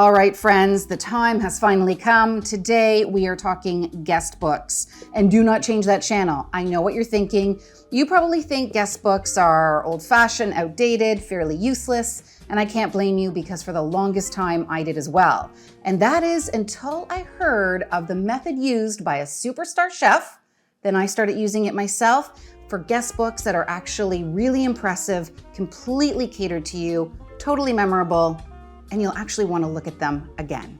All right, friends, the time has finally come. Today, we are talking Guestbooks. And do not change that channel. I know what you're thinking. You probably think Guestbooks are old-fashioned, outdated, fairly useless, and I can't blame you because for the longest time, I did as well. And that is until I heard of the method used by a superstar chef. Then I started using it myself for Guestbooks that are actually really impressive, completely catered to you, totally memorable, and you'll actually want to look at them again.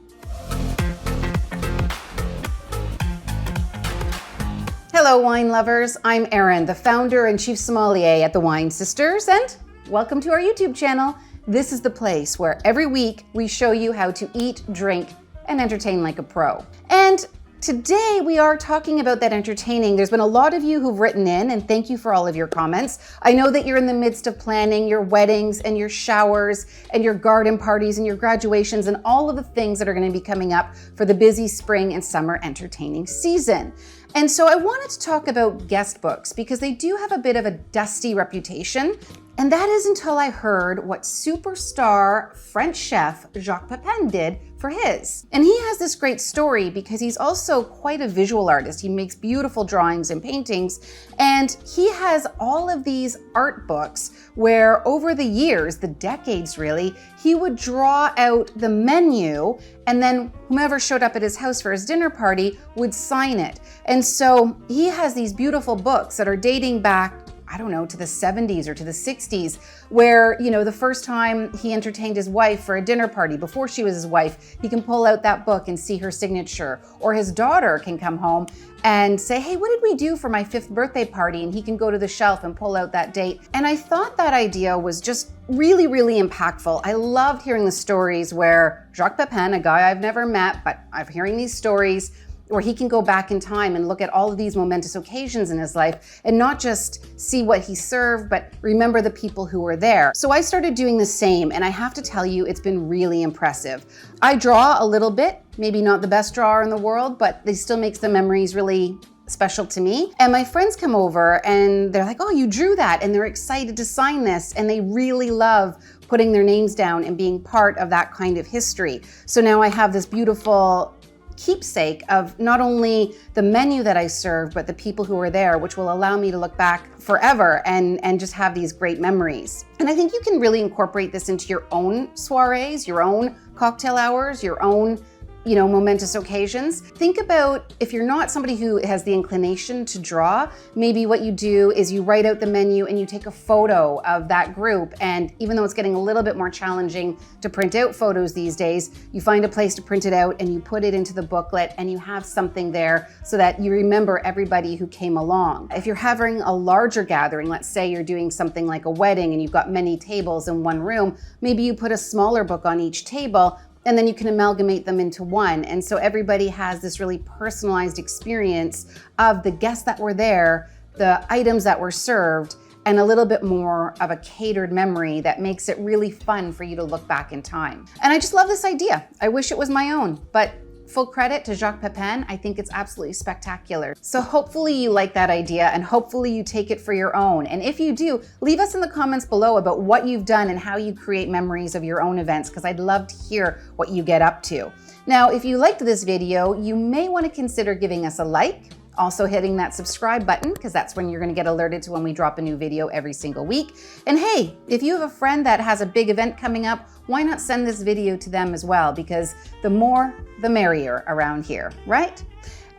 Hello, wine lovers. I'm Erin, the founder and chief sommelier at the Wine Sisters, and welcome to our YouTube channel. This is the place where every week we show you how to eat, drink, and entertain like a pro. And today we are talking about that entertaining. There's been a lot of you who've written in, and thank you for all of your comments. I know that you're in the midst of planning your weddings and your showers and your garden parties and your graduations and all of the things that are going to be coming up for the busy spring and summer entertaining season. And so I wanted to talk about Guestbooks because they do have a bit of a dusty reputation. And that is until I heard what superstar French chef Jacques Pepin did for his. And he has this great story because he's also quite a visual artist. He makes beautiful drawings and paintings. And he has all of these art books where over the years, the decades really, he would draw out the menu and then whomever showed up at his house for his dinner party would sign it. And so he has these beautiful books that are dating back, I don't know, to the 70s or to the 60s, where, you know, the first time he entertained his wife for a dinner party, before she was his wife, he can pull out that book and see her signature. Or his daughter can come home and say, hey, what did we do for my 5th birthday party? And he can go to the shelf and pull out that date. And I thought that idea was just really, really impactful. I loved hearing the stories where Jacques Pepin, a guy I've never met, but I'm hearing these stories, where he can go back in time and look at all of these momentous occasions in his life and not just see what he served, but remember the people who were there. So I started doing the same, and I have to tell you, it's been really impressive. I draw a little bit, maybe not the best drawer in the world, but they still makes the memories really special to me. And my friends come over and they're like, oh, you drew that, and they're excited to sign this, and they really love putting their names down and being part of that kind of history. So now I have this beautiful keepsake of not only the menu that I served, but the people who were there, which will allow me to look back forever and just have these great memories. And I think you can really incorporate this into your own soirees, your own cocktail hours, your own, you know, momentous occasions. Think about if you're not somebody who has the inclination to draw, maybe what you do is you write out the menu and you take a photo of that group. And even though it's getting a little bit more challenging to print out photos these days, you find a place to print it out and you put it into the booklet and you have something there so that you remember everybody who came along. If you're having a larger gathering, let's say you're doing something like a wedding and you've got many tables in one room, maybe you put a smaller book on each table, and then you can amalgamate them into one. And so everybody has this really personalized experience of the guests that were there, the items that were served, and a little bit more of a catered memory that makes it really fun for you to look back in time. And I just love this idea. I wish it was my own, but full credit to Jacques Pepin. I think it's absolutely spectacular. So hopefully you like that idea and hopefully you take it for your own. And if you do, leave us in the comments below about what you've done and how you create memories of your own events, because I'd love to hear what you get up to. Now, if you liked this video, you may want to consider giving us a like. Also hitting that subscribe button, because that's when you're going to get alerted to when we drop a new video every single week. And hey, if you have a friend that has a big event coming up, why not send this video to them as well? Because the more, the merrier around here, right?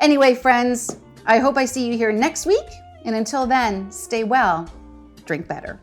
Anyway, friends, I hope I see you here next week. And until then, stay well, drink better.